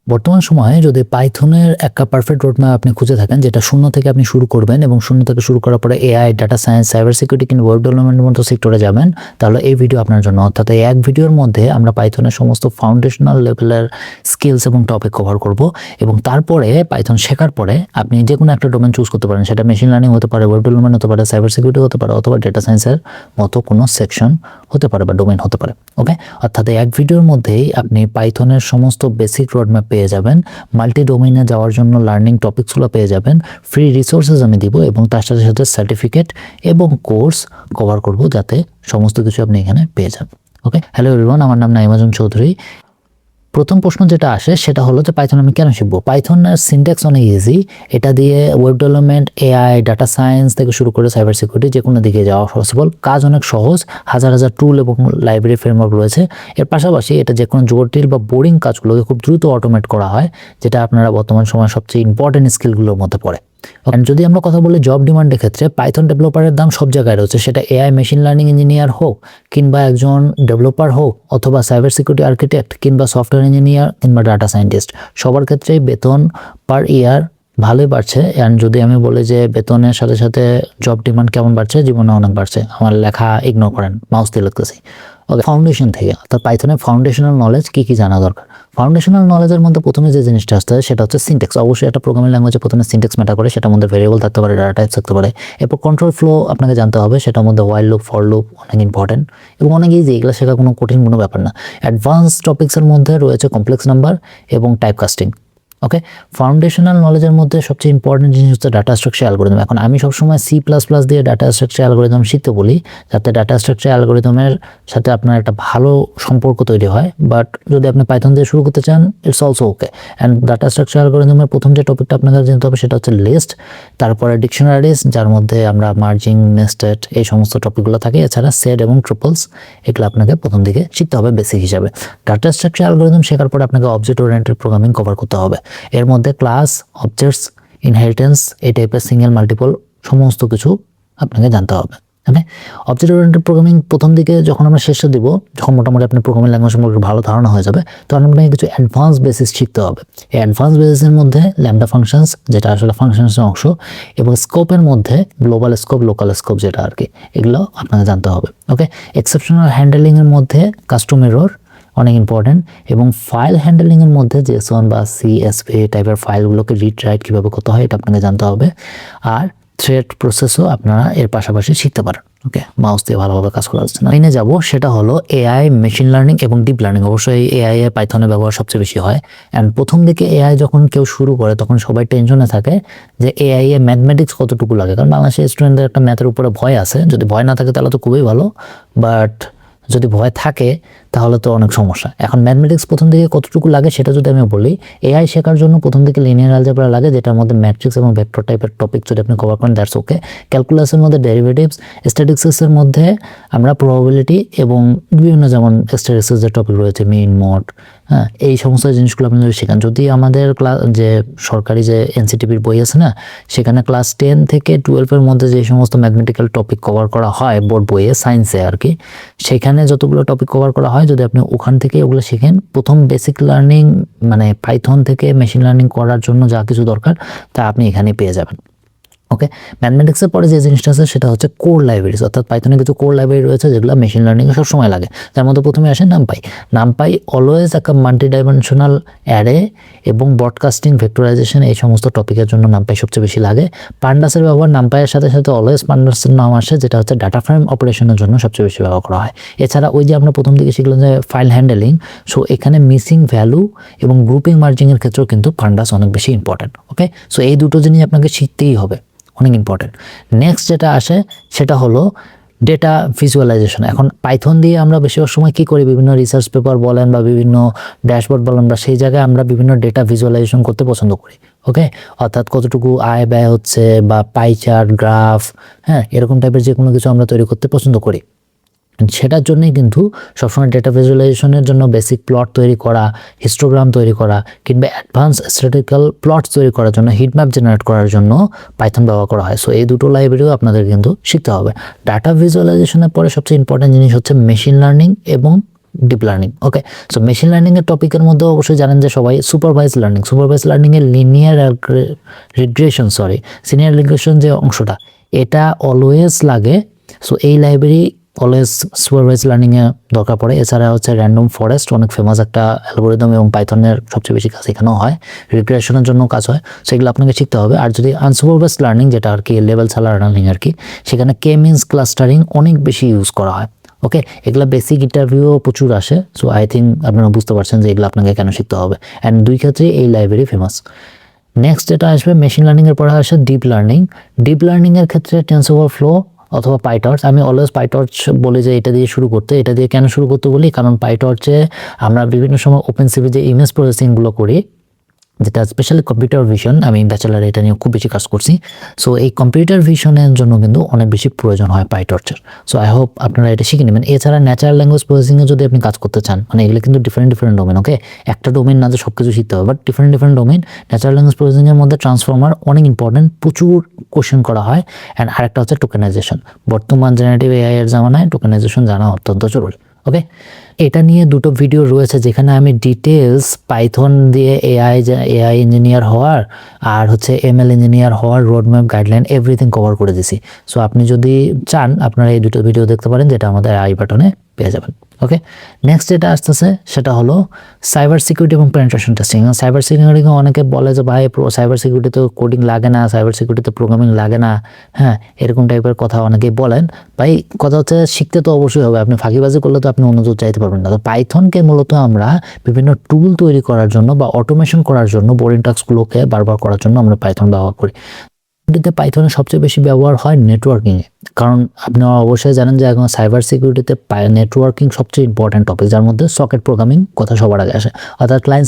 বর্তমান সময়ে যদি পাইথনের একটা পারফেক্ট রোডম্যাপ আপনি খুঁজে থাকেন, যেটা শূন্য থেকে আপনি শুরু করবেন এবং শূন্য থেকে শুরু করার পরে AI, data science, cyber security কিংবা ওয়েব ডেভেলপমেন্টের মতো সেক্টরে যাবেন, তাহলে এই ভিডিও আপনার জন্য। অর্থাৎ এই এক ভিডিওর মধ্যে আমরা পাইথনের সমস্ত ফাউন্ডেশনাল লেভেলের স্কিলস এবং টপিক কভার করব এবং তারপরে পাইথন শেখার পরে আপনি যে কোনো একটা ডোমেন চুজ করতে পারেন। সেটা মেশিন লার্নিং হতে পারে, ওয়েব ডেভেলপমেন্ট হতে পারে, সাইবার সিকিউরিটি হতে পারে, অথবা ডেটা সায়েন্সের মতো কোনো সেকশন হতে পারে বা ডোমেন হতে পারে। ওকে, অর্থাৎ এই এক ভিডিওর মধ্যেই আপনি পাইথনের সমস্ত বেসিক রোডম্যাপ পেয়ে যাবেন, মাল্টি ডোমেইনে যাওয়ার জন্য লার্নিং টপিকসগুলো পেয়ে যাবেন, ফ্রি রিসোর্সেস আমি দিব এবং তার সাথে সাথে সার্টিফিকেট এবং কোর্স কভার করব, যাতে সমস্ত কিছু আপনি এখানে পেয়ে যান। ওকে, হ্যালো এভরিওয়ান, আমার নাম নাইমাজন চৌধুরী। প্রথম প্রশ্ন যেটা আসে সেটা হলো যে পাইথন আমি কেন শিখবো? পাইথনের সিনট্যাক্স অনেক ইজি। এটা দিয়ে web development, AI, data science থেকে শুরু করে সাইবার সিকিউরিটি যে কোনো দিকে যাওয়া পসিবল। কাজ অনেক সহজ, হাজার হাজার টুল এবং লাইব্রেরি ফ্রেমওয়ার্ক রয়েছে। এর পাশাপাশি এটা যে কোনো জটিল বা বোরিং কাজগুলোকে খুব দ্রুত অটোমেট করা হয়, যেটা আপনারা বর্তমান সময় সবচেয়ে ইম্পর্টেন্ট স্কিলগুলোর মধ্যে পড়ে। যদি আমরা কথা বলি জব ডিমান্ডের ক্ষেত্রে, পাইথন ডেভেলপারের দাম সব জায়গায় রয়েছে। সেটা এআই মেশিন লার্নিং ইঞ্জিনিয়ার হোক, কিংবা একজন ডেভেলপার হোক, অথবা সাইবার সিকিউরিটি আর্কিটেক্ট, কিংবা সফটওয়্যার ইঞ্জিনিয়ার, কিংবা ডাটা সায়েন্টিস্ট, সবার ক্ষেত্রেই বেতন পার ইয়ার ভালোই বাড়ছে। অ্যান্ড যদি আমি বলি যে বেতনের সাথে সাথে জব ডিমান্ড কেমন বাড়ছে, জীবনে অনেক বাড়ছে। আমার লেখা ইগনোর করেন, মাউস দিয়ে লিখতেছি। ওকে, ফাউন্ডেশন থেকে, অর্থাৎ পাইথনের ফাউন্ডেশনাল নলেজ কী কী জানা দরকার। ফাউন্ডেশনাল নলেজের মধ্যে প্রথমে যে জিনিসটা আসতে হয় সেটা হচ্ছে সিনট্যাক্স। অবশ্যই একটা প্রোগ্রামিং ল্যাঙ্গুয়েজে প্রথমে সিনট্যাক্স ম্যাটার করে, সেটার মধ্যে ভেরিয়েবল থাকতে পারে, ডাটা টাইপ থাকতে পারে। এরপর কন্ট্রোল ফ্লো আপনাকে জানতে হবে, সেটার মধ্যে হোয়াইল লুপ, ফর লুপ অনেক ইম্পর্টেন্ট এবং অনেক ইজি। এগুলো শেখা কোনো কঠিন কোনো ব্যাপার না। অ্যাডভান্স টপিক্সের মধ্যে রয়েছে কমপ্লেক্স নাম্বার এবং টাইপ কাস্টিং। ওকে, ফাউন্ডেশনাল নলেজের মধ্যে সবচেয়ে ইম্পর্টেন্ট জিনিস হচ্ছে ডাটা স্ট্রাকচার অ্যালগরিদম। এখন আমি সবসময় C++ দিয়ে ডাটা স্ট্রাকচার অ্যালগরিদম শিখতে বলি, যাতে ডাটা স্ট্রাকচার অ্যালগরিদমের সাথে আপনার একটা ভালো সম্পর্ক তৈরি হয়। বাট যদি আপনি পাইথন দিয়ে শুরু করতে চান, it's also okay. And data structure অ্যালগরিদমের প্রথম যে টপিকটা আপনাকে জানতে হবে সেটা হচ্ছে লিস্ট, তারপরে ডিকশনারিজ, যার মধ্যে আমরা মার্জিং, নেস্টেড, এই সমস্ত টপিকগুলো থাকে। এছাড়া সেট এবং ট্রিপলস, এগুলো আপনাকে প্রথম দিকে শিখতে হবে বেসিক হিসাবে। ডাটা স্ট্রাকচার অ্যালগরিদম শেখার পরে আপনাকে অবজেক্ট ওরিয়েন্টেড প্রোগ্রামিং কভার করতে হবে। এর মধ্যে ক্লাস, অবজেক্টস, ইনহেরিটেন্স, এই টাইপের সিঙ্গেল, মাল্টিপল সমস্ত কিছু আপনাকে জানতে হবে। ওকে, অবজেক্ট ওরিয়েন্টেড প্রোগ্রামিং প্রথম দিকে যখন আমরা শেষে দিব, যখন মোটামুটি আপনি প্রোগ্রামিং ল্যাঙ্গুয়েজ সম্পর্কে ভালো ধারণা হয়ে যাবে, তখন আপনাকে কিছু অ্যাডভান্স বেসিস শিখতে হবে। এই অ্যাডভান্স বেসিসের মধ্যে ল্যাম্বডা ফাংশনস, যেটা আসলে ফাংশনসের অংশ, এবং স্কোপের মধ্যে গ্লোবাল স্কোপ, লোকাল স্কোপ, যেটা আর কি, এগুলো আপনাকে জানতে হবে। ওকে, এক্সেপশনাল হ্যান্ডেলিংয়ের মধ্যে কাস্টম এরর অনেক ইম্পর্টেন্ট, এবং ফাইল হ্যান্ডেলিংয়ের মধ্যে JSON বা CSV টাইপের ফাইলগুলোকে রিড রাইট কীভাবে করতে হয়, এটা আপনাকে জানতে হবে। আর থ্রেড প্রসেসও আপনারা এর পাশাপাশি শিখতে পারেন। ওকে, মাউস দিয়ে ভালোভাবে কাজ করা যাচ্ছে না। লাইনে যাব, সেটা হলো এআই, মেশিন লার্নিং এবং ডিপ লার্নিং। অবশ্যই এআই এ পাইথনের ব্যবহার সবচেয়ে বেশি হয়। অ্যান্ড প্রথম দিকে এআই যখন কেউ শুরু করে, তখন সবাই টেনশনে থাকে যে এআই এ ম্যাথমেটিক্স কতটুকু লাগে। কারণ বাংলাদেশের স্টুডেন্টদের একটা ম্যাথের উপরে ভয় আছে। যদি ভয় না থাকে তাহলে তো খুবই ভালো, বাট যদি ভয় থাকে তাহলে তো অনেক সমস্যা। এখন ম্যাথমেটিক্স প্রথম দিকে কতটুকু লাগে সেটা যদি আমি বলি, এআই শেখার জন্য প্রথম দিকে লিনিয়ার অ্যালজেব্রা লাগে, যেটার মধ্যে ম্যাট্রিক্স এবং ভেক্টর টাইপের টপিক যদি আপনি কভার করেন, দ্যাটস ওকে। ক্যালকুলাসের মধ্যে ডেরিভেটিভস, স্ট্যাটিস্টিক্সের মধ্যে আমরা প্রবাবিলিটি এবং বিভিন্ন, যেমন স্ট্যাটিস্টিক্সের টপিক রয়েছে মিন, মড, হ্যাঁ, এই সমস্ত জিনিসগুলো আপনি যদি শেখান। যদি আমাদের ক্লাস, যে সরকারি যে NCTPর বই আছে না, সেখানে ক্লাস 10 থেকে 12-এর মধ্যে যে সমস্ত ম্যাথমেটিক্যাল টপিক কভার করা হয় বোর্ড বইয়ে, সায়েন্সে আর কি, সেখানে যতগুলো টপিক কভার করা হয়, যদি আপনি ওখান থেকে ওগুলো শিখেন, প্রথম বেসিক লার্নিং মানে পাইথন থেকে মেশিন লার্নিং করার জন্য যা কিছু দরকার তা আপনি এখানে পেয়ে যাবেন। ওকে, ম্যাথমেটিক্সের পরে যে জিনিসটা আছে সেটা হচ্ছে কোর লাইব্রেরিজ। অর্থাৎ পাইথনে কিছু কোর লাইব্রেরি রয়েছে যেগুলো মেশিন লার্নিংয়ে সবসময় লাগে। তার মধ্যে প্রথমে আসে নামপাই। নামপাই অলওয়েজ একটা মাল্টি ডাইমেনশনাল অ্যারে এবং ব্রডকাস্টিং, ভেক্টরাইজেশন, এই সমস্ত টপিকের জন্য নামপাই সবচেয়ে বেশি লাগে। পান্ডাসের ব্যবহার নামপাইয়ের সাথে সাথে অলওয়েজ পান্ডাসের নাম আসে, যেটা হচ্ছে ডাটা ফ্রেম অপারেশনের জন্য সবচেয়ে বেশি ব্যবহার করা হয়। এছাড়া ওই যে আমরা প্রথম দিকে শিখলাম যে ফাইল হ্যান্ডেলিং, সো এখানে মিসিং ভ্যালু এবং গ্রুপিং মার্জিংয়ের ক্ষেত্রেও কিন্তু পান্ডাস অনেক বেশি ইম্পর্টেন্ট। ওকে, সো এই দুটো জিনিস আপনাকে শিখতেই হবে, অনেক ইম্পর্টেন্ট। নেক্সট যেটা আসে সেটা হলো ডেটা ভিজুয়ালাইজেশন। এখন পাইথন দিয়ে আমরা বেশিরভাগ সময় কী করি, বিভিন্ন রিসার্চ পেপার বলেন বা বিভিন্ন ড্যাশবোর্ড বলেন, বা সেই জায়গায় আমরা বিভিন্ন ডেটা ভিজুয়ালাইজেশন করতে পছন্দ করি। ওকে, অর্থাৎ কতটুকু আয় ব্যয় হচ্ছে, বা পাই চার্ট, গ্রাফ, হ্যাঁ, এরকম টাইপের যে কোনো কিছু আমরা তৈরি করতে পছন্দ করি। সেটার জন্যই কিন্তু সবসময় ডেটা ভিজুয়ালাইজেশনের জন্য বেসিক প্লট তৈরি করা, হিস্টোগ্রাম তৈরি করা, কিংবা অ্যাডভান্স স্ট্যাটিস্টিক্যাল প্লটস তৈরি করার জন্য, হিটম্যাপ জেনারেট করার জন্য পাইথন ব্যবহার করা হয়। সো এই দুটো লাইব্রেরিও আপনাদের কিন্তু শিখতে হবে। ডাটা ভিজুয়ালাইজেশনের পরে সবচেয়ে ইম্পর্টেন্ট জিনিস হচ্ছে মেশিন লার্নিং এবং ডিপ লার্নিং। ওকে, সো মেশিন লার্নিংয়ের টপিকের মধ্যে অবশ্যই জানেন যে সবাই সুপারভাইজ লার্নিংয়ের সিনিয়র রিগ্রেশন যে অংশটা, এটা অলওয়েজ লাগে। সো এই লাইব্রেরি অলওয়েজ সুপারভাইজ লার্নিংয়ে দরকার পড়ে। এছাড়া হচ্ছে র্যান্ডম ফরেস্ট, অনেক ফেমাস একটা অ্যালগোরিদম এবং পাইথনের সবচেয়ে বেশি কাজ এখানেও হয়, রিগ্রেশনের জন্য কাজ হয়। সেগুলো আপনাকে শিখতে হবে। আর যদি আনসুপারভাইজ লার্নিং, যেটা আর কি লেভেল ছাড়া লার্নিং আর কি, সেখানে কে মিনস ক্লাস্টারিং অনেক বেশি ইউজ করা হয়। ওকে, এগুলো বেসিক ইন্টারভিউও প্রচুর আসে। সো আই থিঙ্ক আপনারা বুঝতে পারছেন যে এগুলো আপনাকে কেন শিখতে হবে। অ্যান্ড দুই ক্ষেত্রে এই লাইব্রেরি ফেমাস। নেক্সট যেটা আসবে মেশিন লার্নিংয়ের পরে আসে ডিপ লার্নিং। ডিপ লার্নিংয়ের ক্ষেত্রে টেনসরফ্লো অথবা পাইটর্চ, আমি অলওয়েজ পাইটর্চ বলি যে এটা দিয়ে শুরু করতে। এটা দিয়ে কেন শুরু করতে বলি, কারণ পাইটর্চে আমরা বিভিন্ন সময় ওপেনসিভি যে ইমেজ প্রসেসিংগুলো করি, যেটা স্পেশালি কম্পিউটার ভিশন, আমি ব্যাচেলারে এটা নিয়ে খুব বেশি কাজ করছি। সো এই কম্পিউটার ভিশনের জন্য কিন্তু অনেক বেশি প্রয়োজন হয় পাইটর্চের। সো আই হোপ আপনারা এটা শিখে নেবেন। এছাড়া ন্যাচারাল ল্যাঙ্গুয়েজ প্রসেসিংয়ে যদি আপনি কাজ করতে চান, মানে এগুলো কিন্তু ডিফারেন্ট ডোমেন। ওকে, একটা ডোমেন না যে সব কিছু শিখতে হবে, but different domain. Natural language প্রসেসিংয়ের মধ্যে ট্রান্সফর্মার অনেক ইম্পর্টেন্ট, প্রচুর কোশ্চেন করা হয়। অ্যান্ড আরেকটা হচ্ছে টোকেনাইজেশন। বর্তমান জেনারেটিভ এআই এর জামানায় টোকেনাইজেশন জানা অত্যন্ত জরুরি। ওকে, এটা নিয়ে দুটো ভিডিও রয়েছে যেখানে আমি ডিটেলস পাইথন দিয়ে এআই ইঞ্জিনিয়ার হওয়ার আর হচ্ছে এমএল ইঞ্জিনিয়ার হওয়ার রোডম্যাপ, গাইডলাইন, এভরিথিং কভার করে দিছি। সো আপনি যদি চান আপনারা এই দুটো ভিডিও দেখতে পারেন, যেটা আমাদের আই বাটনে পেয়ে যাবেন। ওকে, নেক্সট যেটা আসতেছে সেটা হলো সাইবার সিকিউরিটি এবং পেনিট্রেশন টেস্টিং। সাইবার সিকিউরিটিকে অনেকে বলে যে ভাই সাইবার সিকিউরিটিতে কোডিং লাগে না, সাইবার সিকিউরিটিতে প্রোগ্রামিং লাগে না, হ্যাঁ এরকম টাইপের কথা অনেকেই বলেন। ভাই কথা হচ্ছে শিখতে তো অবশ্যই হবে, আপনি ফাঁকিবাজি করলে তো আপনি অন্যদূর চাইতে পারবেন না। তো পাইথনকে মূলত আমরা বিভিন্ন টুল তৈরি করার জন্য বা অটোমেশন করার জন্য, বোরিং টাস্কগুলোকে বারবার করার জন্য আমরা পাইথন ব্যবহার করি। পাইথনের সবচেয়ে বেশি ব্যবহার হয় নেটওয়ার্কিংয়ে, কারণ আপনারা অবশ্যই জানেন যে এখন সাইবার সিকিউরিটিতে নেটওয়ার্কিং সবচেয়ে ইম্পর্টেন্ট টপিক, যার মধ্যে সকেট প্রোগ্রামিং কথা সবার আগে আসে। অর্থাৎ ক্লায়েন্ট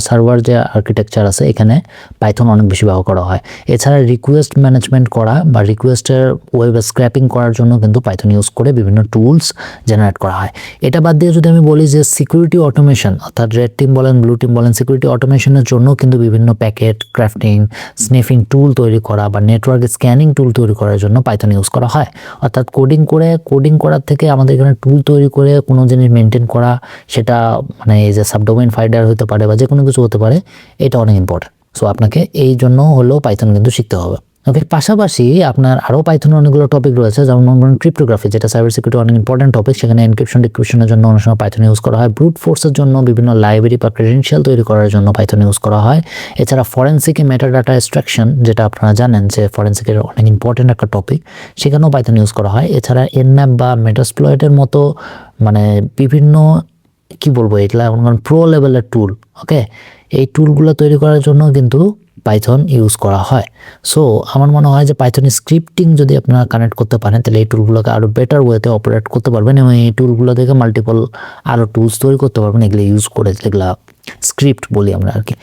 সার্ভার যে আর্কিটেকচার আছে, এখানে পাইথন অনেক বেশি ব্যবহার করা হয়। এছাড়া রিকোয়েস্ট ম্যানেজমেন্ট করা বা রিকোয়েস্টের ওয়েব স্ক্র্যাপিং করার জন্য কিন্তু পাইথন ইউজ করে বিভিন্ন টুলস জেনারেট করা হয়। এটা বাদ দিয়ে যদি আমি বলি যে সিকিউরিটি অটোমেশন, অর্থাৎ রেড টিম বলেন, ব্লু টিম বলেন, সিকিউরিটি অটোমেশনের জন্য কিন্তু বিভিন্ন প্যাকেট ক্রাফটিং, স্নিফিং টুল তৈরি করা বা নেটওয়ার্ক স্ক্যানিং টুল তৈরি করার জন্য পাইথন ইউজ করা হয়। অর্থাৎ কোডিং করার থেকে আমাদের এখানে টুল তৈরি করে কোনো জিনিস মেনটেন করা, সেটা মানে এই যে সাবডোমেইন ফাইন্ডার হতে পারে বা যে কোনো কিছু হতে পারে, এটা অনেক ইম্পর্টেন্ট। সো আপনাকে এই জন্য হলেও পাইথন কিন্তু শিখতে হবে। ওকে, পাশাপাশি আপনার আরও পাইথনের অনেকগুলো টপিক রয়েছে, যেমন ক্রিপ্টোগ্রাফি, যেটা সাইবার সিকিউরিটি অনেক ইম্পর্টেন্ট টপিক। সেখানে এনক্রিপশন ডিক্রিপশনের জন্য অনেক সময় পাইথন ইউজ করা হয়। ব্রুট ফোর্সের জন্য বিভিন্ন লাইব্রেরি বা ক্রেডেনশিয়াল তৈরি করার জন্য পাইথন ইউজ করা হয়। এছাড়া ফরেন্সিক মেটাডাটা এক্সট্রাকশন, যেটা আপনারা জানেন যে ফরেন্সিকের অনেক ইম্পর্টেন্ট একটা টপিক, সেখানেও পাইথন ইউজ করা হয়। এছাড়া এনম্যাপ বা মেটাস্প্লয়েটের মতো মানে বিভিন্ন কি বলবো, এগুলা প্রো লেভেলের টুল। ওকে, এই টুলগুলো তৈরি করার জন্য কিন্তু পাইথন ইউজ করা হয়। সো আমার মনে হয় যে পাইথন স্ক্রিপ্টিং যদি আপনারা কানেক্ট করতে পারেন, তাহলে এই টুলগুলোকে আরও বেটার ওয়েতে অপারেট করতে পারবেন এবং এই টুলগুলো থেকে মাল্টিপল আরও টুলস তৈরি করতে পারবেন, এগুলো ইউজ করে, যেগুলা স্ক্রিপ্ট বলি আমরা আর কি।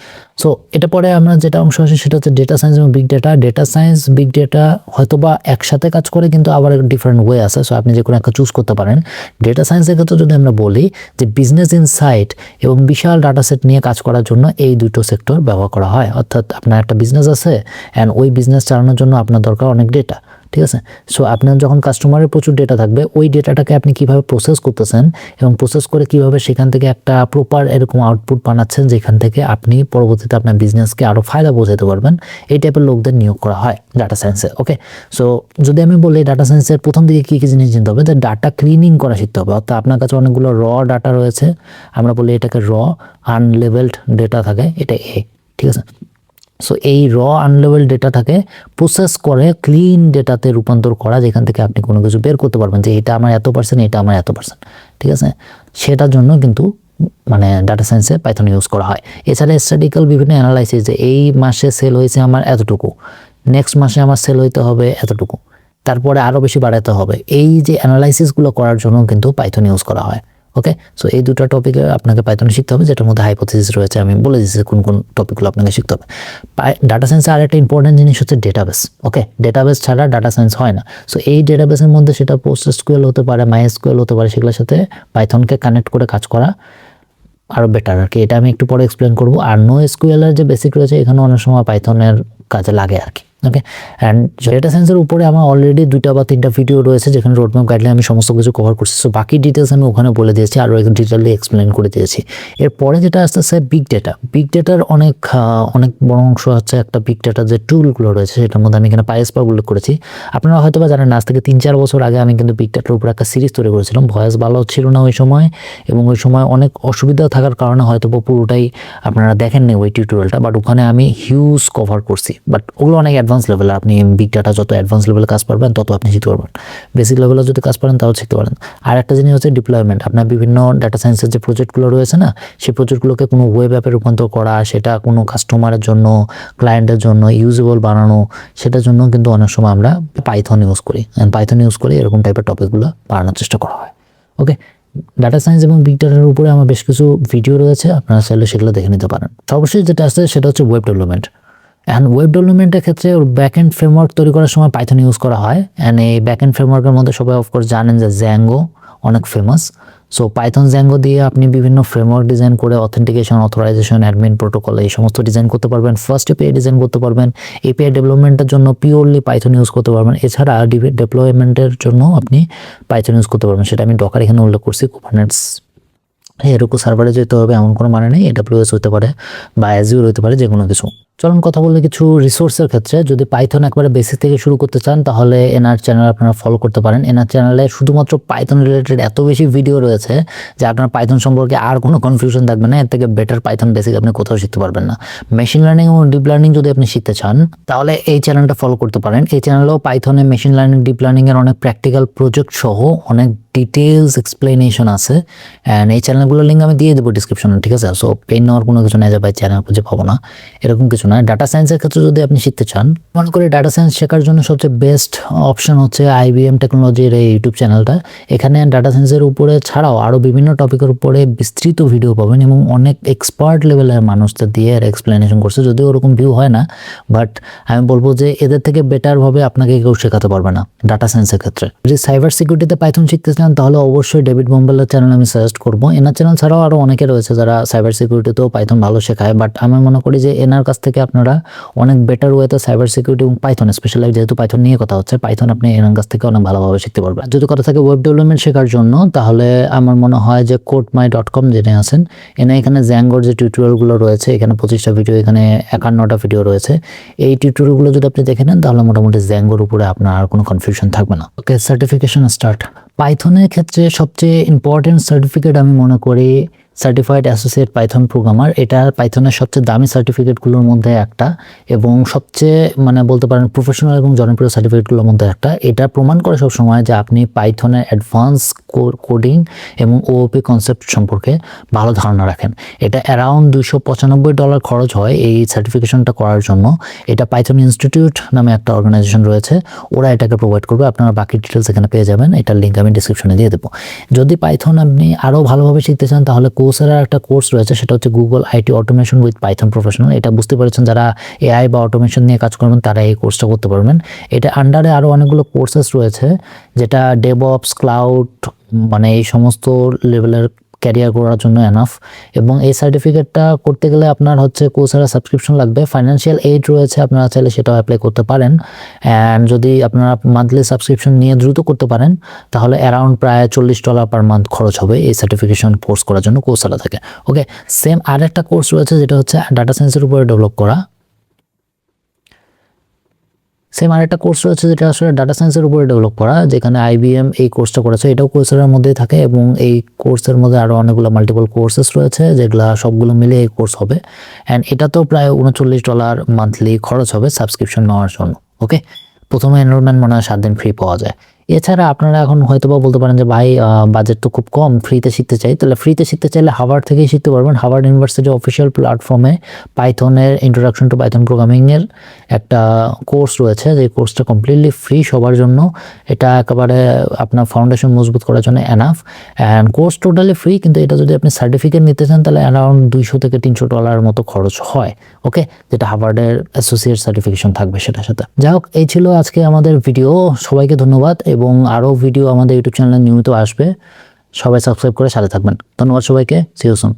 সো এটা পরে আমরা যেটা অংশ আছে সেটা হচ্ছে ডেটা সায়েন্স এবং big data. Data science, big data হয়তো বা একসাথে কাজ করে, কিন্তু আবার ডিফারেন্ট ওয়ে আছে। সো আপনি যে কোনো একটা চুজ করতে পারেন। ডেটা সায়েন্সের ক্ষেত্রে যদি আমরা বলি যে বিজনেস ইনসাইট এবং বিশাল ডাটা সেট নিয়ে কাজ করার জন্য এই দুটো সেক্টর ব্যবহার করা হয়। অর্থাৎ আপনার একটা বিজনেস আছে অ্যান্ড ওই বিজনেস চালানোর জন্য আপনার দরকার অনেক ডেটা, ঠিক আছে। সো আপনার যখন কাস্টমারের প্রচুর ডেটা থাকবে, ওই ডেটাটাকে আপনি কিভাবে প্রসেস করতেছেন এবং প্রসেস করে কিভাবে সেখান থেকে একটা প্রপার এরকম আউটপুট বানাচ্ছেন, যেখান থেকে আপনি পরবর্তীতে আপনার বিজনেসকে আরও ফায়দা বোঝাতে পারবেন, এই টাইপের লোকদের নিয়োগ করা হয় ডাটা সায়েন্সে। ওকে, সো যদি আমি বলি ডাটা সায়েন্সের প্রথম দিকে কী কী জিনিস জানতে হবে, তো ডাটা ক্লিনিং করা শিখতে হবে। অর্থাৎ আপনার কাছে অনেকগুলো ডাটা রয়েছে, আমরা বলি এটাকে আনলেভেলড ডেটা থাকে, এটা ঠিক আছে। সো এই আনলেভেল ডেটাটাকে প্রসেস করে ক্লিন ডেটাতে রূপান্তর করা, যেখান থেকে আপনি কোনো কিছু বের করতে পারবেন যে এটা আমার এত%, এটা আমার এত%, ঠিক আছে। সেটার জন্য কিন্তু মানে ডাটা সায়েন্সে পাইথন ইউজ করা হয়। এছাড়া স্ট্যাটিক্যাল বিভিন্ন অ্যানালাইসিস, যে এই মাসে সেল হয়েছে আমার এতটুকু, নেক্সট মাসে আমার সেল হইতে হবে এতটুকু, তারপরে আরও বেশি বাড়াতে হবে, এই যে অ্যানালাইসিসগুলো করার জন্য কিন্তু পাইথন ইউজ করা হয়। ওকে, সো এই দুটো টপিকে আপনাকে পাইথন শিখতে হবে, যেটার মধ্যে হাইপোথিসিস রয়েছে, আমি বলে দিচ্ছি কোন কোন টপিকগুলো আপনাকে শিখতে হবে। ডাটা সায়েন্সে আর একটা ইম্পর্টেন্ট জিনিস হচ্ছে ডেটাবেস। ওকে, ডেটাবেস ছাড়া ডাটা সায়েন্স হয় না। সো এই ডেটাবেসের মধ্যে সেটা পোস্টগ্রেসকিউএল হতে পারে, মাইএসকিউএল হতে পারে, সেগুলোর সাথে পাইথনকে কানেক্ট করে কাজ করা আরও বেটার আর কি। এটা আমি একটু পরে এক্সপ্লেন করবো। আর NoSQL এর যে বেসিক রয়েছে, এখানে অনেক সময় পাইথনের কাজে লাগে আর কি। ওকে, অ্যান্ড ডেটা সায়েন্সের উপরে আমার অলরেডি 2টা বা 3টা ভিডিও রয়েছে যেখানে রোডম্যাপ গাইডলাইন আমি সমস্ত কিছু কভার করছি। সো বাকি ডিটেলস আমি ওখানে বলে দিয়েছি, আরও একটু ডিটেইলি এক্সপ্লেন করে দিয়েছি। এরপরে যেটা আসতেছে বিগ ডেটা। বিগ ডেটার অনেক বড় অংশ হচ্ছে একটা বিগ ডেটার যে টুলগুলো রয়েছে সেটার মধ্যে আমি এখানে পাইস্পার্ক উল্লেখ করেছি। আপনারা হয়তো বা জানেন, আজ থেকে 3-4 বছর আগে আমি কিন্তু বিগ ডেটার উপর একটা সিরিজ তৈরি করেছিলাম। ভয়েস ভালো ছিল না ওই সময়, এবং ওই সময় অনেক অসুবিধা থাকার কারণে হয়তো পুরোটাই আপনারা দেখেননি ওই টিউটোরিয়ালটা, বাট ওখানে আমি হিউজ কভার করছি। বাট ওগুলো অনেক অ্যাডভান্স লেভেলে, আপনি বিগ ডাটা যত অ্যাডভান্স লেভেলে কাজ পারবেন তত আপনি শিখতে পারবেন। বেসিক লেভেলে যদি কাজ পারেন তাও শিখতে পারেন। আর একটা জিনিস হচ্ছে ডিপ্লয়মেন্ট। আপনার বিভিন্ন ডাটা সায়েন্সের যে প্রজেক্টগুলো রয়েছে না, সেই প্রজেক্টগুলোকে কোনো ওয়েব অ্যাপে রূপান্তর করা, সেটা কোনো কাস্টমারের জন্য, ক্লায়েন্টের জন্য ইউজেবল বানানো, সেটার জন্য কিন্তু অনেক সময় আমরা পাইথন ইউজ করি। পাইথন ইউজ করে এরকম টাইপের টপিকগুলো বানানোর চেষ্টা করা হয়। ওকে, ডাটা সায়েন্স এবং বিগ ডাটার উপরে আমার বেশ কিছু ভিডিও রয়েছে, আপনারা চাইলে সেগুলো দেখে নিতে পারেন। সর্বশেষ যেটা আছে সেটা হচ্ছে ওয়েব ডেভেলপমেন্ট। অ্যান্ড ওয়েব ডেভেলপমেন্টের ক্ষেত্রে ব্যাক এন্ড ফ্রেমওয়ার্ক তৈরি করার সময় পাইথন ইউজ করা হয়। অ্যান্ড এই ব্যাক এন্ড ফ্রেমওয়ার্কের মধ্যে সবাই অফকোর্স জানেন যে জ্যাঙ্গো অনেক ফেমাস। সো পাইথন জ্যাঙ্গো দিয়ে আপনি বিভিন্ন ফ্রেমওয়ার্ক ডিজাইন করে অথেন্টিকেশন, অথরাইজেশন, অ্যাডমিন প্রোটোকল এই সমস্ত ডিজাইন করতে পারবেন। ফার্স্ট এপিআই ডিজাইন করতে পারবেন। এপিআই ডেভেলপমেন্টের জন্য পিওরলি পাইথন ইউজ করতে পারবেন। এছাড়া ডেপ্লয়মেন্টের জন্য আপনি পাইথন ইউজ করতে পারবেন। সেটা আমি ডকার এখানে উল্লেখ করছি। কুবারনেটস এরকম সার্ভারে যেতে হবে এমন কোনো মানে নেই। AWS হতে পারে বা অ্যাজিউর হতে পারে, যে কোনো কিছু। চলুন কথা বললে কিছু রিসোর্সের ক্ষেত্রে। যদি পাইথন একবারে বেসিক থেকে শুরু করতে চান তাহলে এনার চ্যানেল আপনারা ফলো করতে পারেন। এনার চ্যানেলে শুধুমাত্র পাইথন রিলেটেড এত বেশি ভিডিও রয়েছে যে আপনার পাইথন সম্পর্কে আর কোনো কনফিউশন থাকবে না। এর থেকে বেটার পাইথন বেসিক আপনি কোথাও শিখতে পারবেন না। মেশিন লার্নিং এবং ডিপ লার্নিং যদি আপনি শিখতে চান তাহলে এই চ্যানেলটা ফলো করতে পারেন। এই চ্যানেলেও পাইথনে মেশিন লার্নিং, ডিপ লার্নিং এর অনেক প্র্যাকটিক্যাল প্রজেক্ট সহ অনেক ডিটেলস এক্সপ্লেনেশন আছে। অ্যান্ড এই চ্যানেলগুলোর লিঙ্ক আমি দিয়ে দেবো ডিসক্রিপশনে, ঠিক আছে? সো পেন নেওয়ার কোনো কিছু নেই যে ভাই চ্যানেল খুঁজে পাবো না, এরকম কিছু না। ডাটা সায়েন্সের ক্ষেত্রে যদি আপনি শিখতে চান, মনে করি ডাটা সায়েন্স শেখার জন্য সবচেয়ে বেস্ট অপশন হচ্ছে IBM টেকনোলজির এই ইউটিউব চ্যানেলটা। এখানে ডাটা সায়েন্সের উপরে ছাড়াও আরও বিভিন্ন টপিকের উপরে বিস্তৃত ভিডিও পাবেন এবং অনেক এক্সপার্ট লেভেলের মানুষদের দিয়ে এর এক্সপ্লেনেশন করছে। যদিও ওরকম ভিউ হয় না, বাট আমি বলবো যে এদের থেকে বেটারভাবে আপনাকে কেউ শেখাতে পারবে না ডাটা সায়েন্সের ক্ষেত্রে। যদি সাইবার সিকিউরিটিতে পাইথন শিখতে চান তাহলে অবশ্যই ডেভিড বোম্বেলের চ্যানেল আমি সাজেস্ট করবো। এনার চ্যানেল ছাড়াও আরও অনেকে রয়েছে যারা সাইবার সিকিউরিটিতেও পাইথন ভালো শেখায়, বাট আমি মনে করি যে এনার কাছ থেকে আপনারা অনেক বেটার ওয়েতে সাইবার সিকিউরিটি এবং পাইথন, স্পেশালি যেহেতু পাইথন নিয়ে কথা হচ্ছে, পাইথন আপনি এনার কাছ থেকে অনেক ভালোভাবে শিখতে পারবেন। যদি কথা থাকে ওয়েব ডেভেলপমেন্ট শেখার জন্য তাহলে আমার মনে হয় যে codemy.com জেনে আছেন, এখানে জ্যাঙ্গোর যে টিউটোরিয়ালগুলো রয়েছে, এখানে 25টা ভিডিও, এখানে 51টা ভিডিও রয়েছে। এই টিউটোরিয়ালগুলো যদি আপনি দেখে নেন তাহলে মোটামুটি জ্যাঙ্গোর উপরে আপনার আর কোনো কনফিউশন থাকবে না। ওকে, সার্টিফিকেশন স্টার্ট। পাইথনের ক্ষেত্রে সবচেয়ে ইম্পর্টেন্ট সার্টিফিকেট আমি মনে করি সার্টিফাইড অ্যাসোসিয়েট পাইথন প্রোগ্রামার। এটা পাইথনের সবচেয়ে দামি সার্টিফিকেটগুলোর মধ্যে একটা এবং সবচেয়ে বলতে পারেন প্রফেশনাল এবং জনপ্রিয় সার্টিফিকেটগুলোর মধ্যে একটা। এটা প্রমাণ করে সবসময় যে আপনি পাইথনের অ্যাডভান্স কোডিং এবং ওওপি কনসেপ্ট সম্পর্কে ভালো ধারণা রাখেন। এটা অ্যারাউন্ড $295 খরচ হয় এই সার্টিফিকেশনটা করার জন্য। এটা পাইথন ইনস্টিটিউট নামে একটা অর্গানাইজেশন রয়েছে, ওরা এটাকে প্রোভাইড করবে। আপনারা বাকি ডিটেলস এখানে পেয়ে যাবেন, এটার লিঙ্ক আমি ডিসক্রিপশনে দিয়ে দেবো। যদি পাইথন আপনি আরও ভালোভাবে শিখতে চান তাহলে কোর্সেরার একটা কোর্স রয়েছে, সেটা হচ্ছে Google IT automation with Python professional. এটা বুঝতে পেরেছেন যারা এআই বা অটোমেশন নিয়ে কাজ করবেন তারা এই কোর্সটা করতে পারবেন। এটা আন্ডারে আরও অনেকগুলো কোর্সেস রয়েছে যেটা ডেভঅপস, ক্লাউড এই সমস্ত লেভেলের ক্যারিয়ার করার জন্য এনাফ। এবং এই সার্টিফিকেটটা করতে গেলে আপনার হচ্ছে কোর্সেরা সাবস্ক্রিপশন লাগবে। ফাইন্যান্সিয়াল এইড রয়েছে, আপনারা চাইলে সেটাও অ্যাপ্লাই করতে পারেন। অ্যান্ড যদি আপনারা মান্থলি সাবস্ক্রিপশন নিয়ে দ্রুত করতে পারেন তাহলে অ্যারাউন্ড প্রায় $40 পার মান্থ খরচ হবে এই সার্টিফিকেশন কোর্স করার জন্য কোর্সেরা থেকে। ওকে, সেম আর একটা কোর্স রয়েছে যেটা হচ্ছে ডাটা সায়েন্সের উপরে ডেভেলপ করা। সেম আরেকটা কোর্স রয়েছে যেটা আসলে ডাটা সায়েন্সের উপরে ডেভেলপ করা, যেখানে IBM এই কোর্সটা করেছে। এটাও কোর্সের মধ্যেই থাকে এবং এই কোর্সের মধ্যে আরও অনেকগুলো মাল্টিপল কোর্সেস রয়েছে যেগুলো সবগুলো মিলে এই কোর্স হবে। অ্যান্ড এটাতেও প্রায় $39 মান্থলি খরচ হবে সাবস্ক্রিপশন নেওয়ার জন্য। ওকে, প্রথমে এনরোলমেন্ট মনে হয় 7 দিন ফ্রি পাওয়া যায়। এছাড়া আপনারা এখন হয়তো বা বলতে পারেন যে ভাই বাজেট তো খুব কম, ফ্রিতে শিখতে চাই। তাহলে ফ্রিতে শিখতে চাইলে হার্ভার্ড থেকেই শিখতে পারবেন। হার্ভার্ড ইউনিভার্সিটির অফিসিয়াল প্ল্যাটফর্মে পাইথনের ইন্ট্রোডাকশন টু পাইথন প্রোগ্রামিংয়ের একটা কোর্স রয়েছে, যে কোর্সটা কমপ্লিটলি ফ্রি সবার জন্য। এটা একেবারে আপনার ফাউন্ডেশন মজবুত করার জন্য enough. And course totally free, কিন্তু এটা যদি আপনি সার্টিফিকেট নিতে চান তাহলে অ্যারাউন্ড $200 থেকে $300 মতো খরচ হয়। ওকে, যেটা হার্ভার্ডের অ্যাসোসিয়েট সার্টিফিকেশন থাকবে সেটার সাথে। যাই হোক, এই ছিল আজকে আমাদের ভিডিও। সবাইকে ধন্যবাদ এবং আরও ভিডিও আমাদের ইউটিউব চ্যানেলে নিয়মিত আসবে। সবাই সাবস্ক্রাইব করে সাথে থাকবেন। ধন্যবাদ সবাইকে। See you soon.